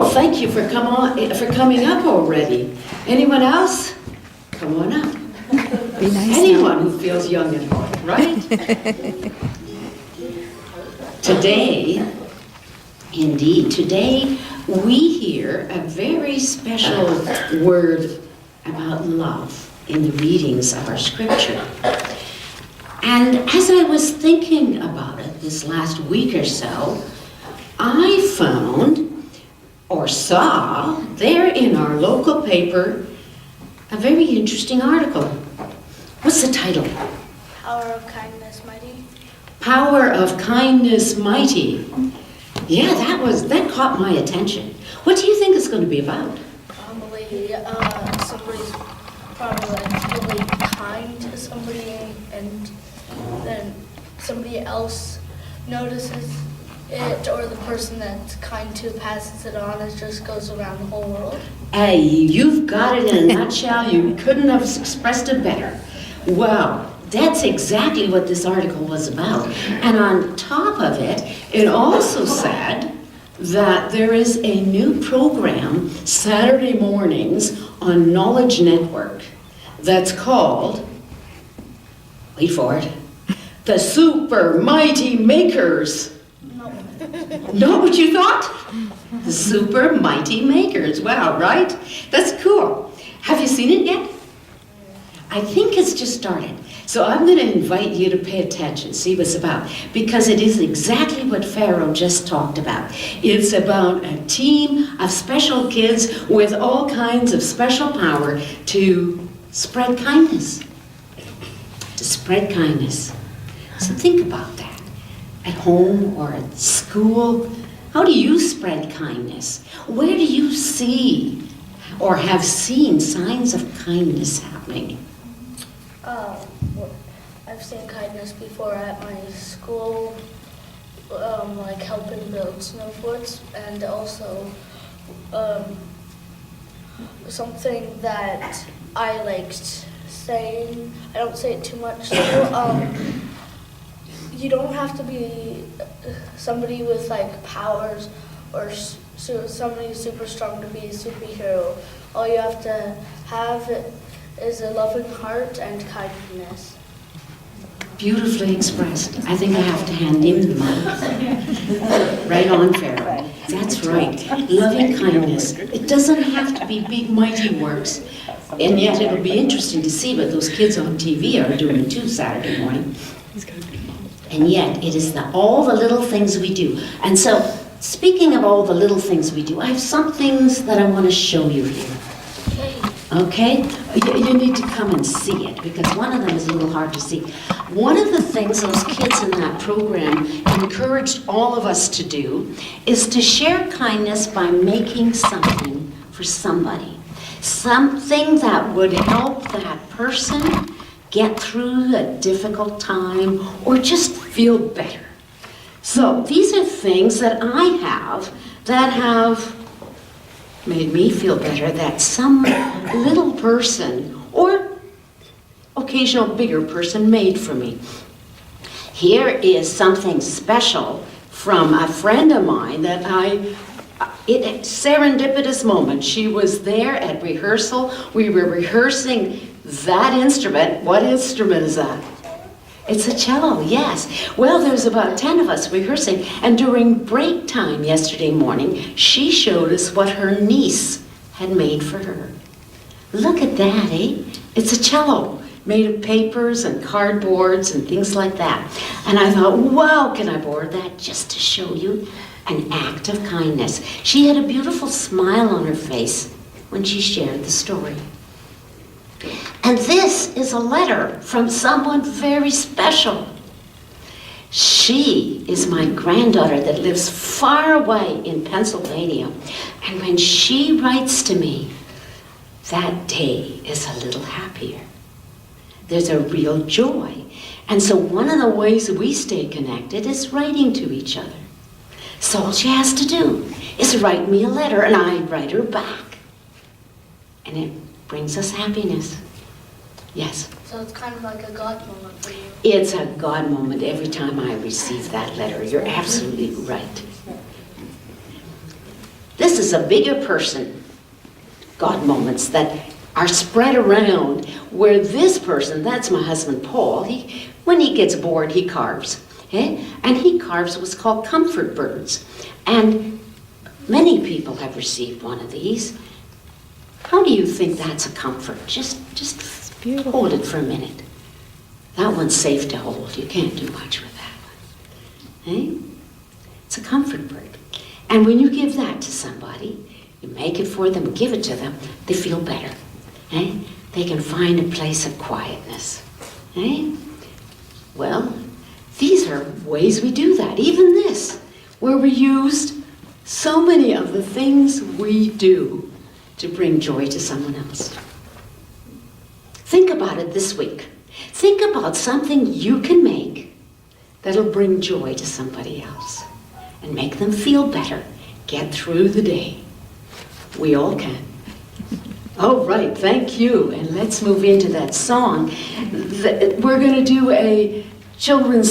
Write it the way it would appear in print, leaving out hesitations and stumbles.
Thank you for coming up already. Anyone else? Come on up. Be nice. Anyone who feels young at heart, right? Today, indeed, today we hear a very special word about love in the readings of our scripture. And as I was thinking about it this last week or so, I found or saw there in our local paper a very interesting article. What's the title? Power of Kindness Mighty. Power of Kindness Mighty. Yeah, that caught my attention. What do you think it's going to be about? Probably somebody's probably like really kind to somebody, and then somebody else notices it, or the person that's kind to passes it on. It just goes around the whole world. Hey, you've got it in a nutshell. You couldn't have expressed it better. Well, that's exactly what this article was about. And on top of it, it also said that there is a new program Saturday mornings on Knowledge Network that's called, wait for it, the Super Mighty Makers. Not what you thought? The Super Mighty Makers. Wow, right? That's cool. Have you seen it yet? I think it's just started. So I'm going to invite you to pay attention, see what it's about, because it is exactly what Pharaoh just talked about. It's about a team of special kids with all kinds of special power to spread kindness. To spread kindness. So think about that. At home or at school, how do you spread kindness? Where do you see or have seen signs of kindness happening? I've seen kindness before at my school, like helping build snowboards, and also something that I liked saying. I don't say it too much though. You don't have to be somebody with like powers or somebody super strong to be a superhero. All you have to have is a loving heart and kindness. Beautifully expressed. I think I have to hand him the mic. Right on, Pharaoh. That's right. Loving kindness. It doesn't have to be big, mighty works. And yet it'll be interesting to see what those kids on TV are doing too Saturday morning. And yet it is all the little things we do. And so, speaking of all the little things we do, I have some things that I want to show you here. Okay? You need to come and see it, because one of them is a little hard to see. One of the things those kids in that program encouraged all of us to do is to share kindness by making something for somebody. Something that would help that person get through a difficult time or just feel better. So these are things that I have that have made me feel better, that some little person or occasional bigger person made for me. Here is something special from a friend of mine that serendipitous moment. She was there at rehearsal. We were rehearsing that instrument. What instrument is that? It's a cello, yes. Well, there's about 10 of us rehearsing, and during break time yesterday morning, she showed us what her niece had made for her. Look at that, eh? It's a cello made of papers and cardboards and things like that. And I thought, wow, can I borrow that just to show you an act of kindness? She had a beautiful smile on her face when she shared the story. And this is a letter from someone very special. She is my granddaughter that lives far away in Pennsylvania. And when she writes to me, that day is a little happier. There's a real joy. And so one of the ways we stay connected is writing to each other. So all she has to do is write me a letter, and I write her back. And it brings us happiness. Yes. So it's kind of like a God moment for you. It's a God moment every time I receive that letter. You're absolutely right. This is a bigger person. God moments that are spread around where this person, that's my husband Paul, when he gets bored, he carves. Eh? And he carves what's called comfort birds. And many people have received one of these. How do you think that's a comfort? Just hold it for a minute. That one's safe to hold. You can't do much with that one. Eh? It's a comfort bird. And when you give that to somebody, you make it for them, give it to them, they feel better. Eh? They can find a place of quietness. Eh? Well, these are ways we do that. Even this, where we used so many of the things we do to bring joy to someone else. Think about it this week. Think about something you can make that'll bring joy to somebody else and make them feel better, get through the day. We all can. Oh, right, thank you. And let's move into that song. We're going to do a children's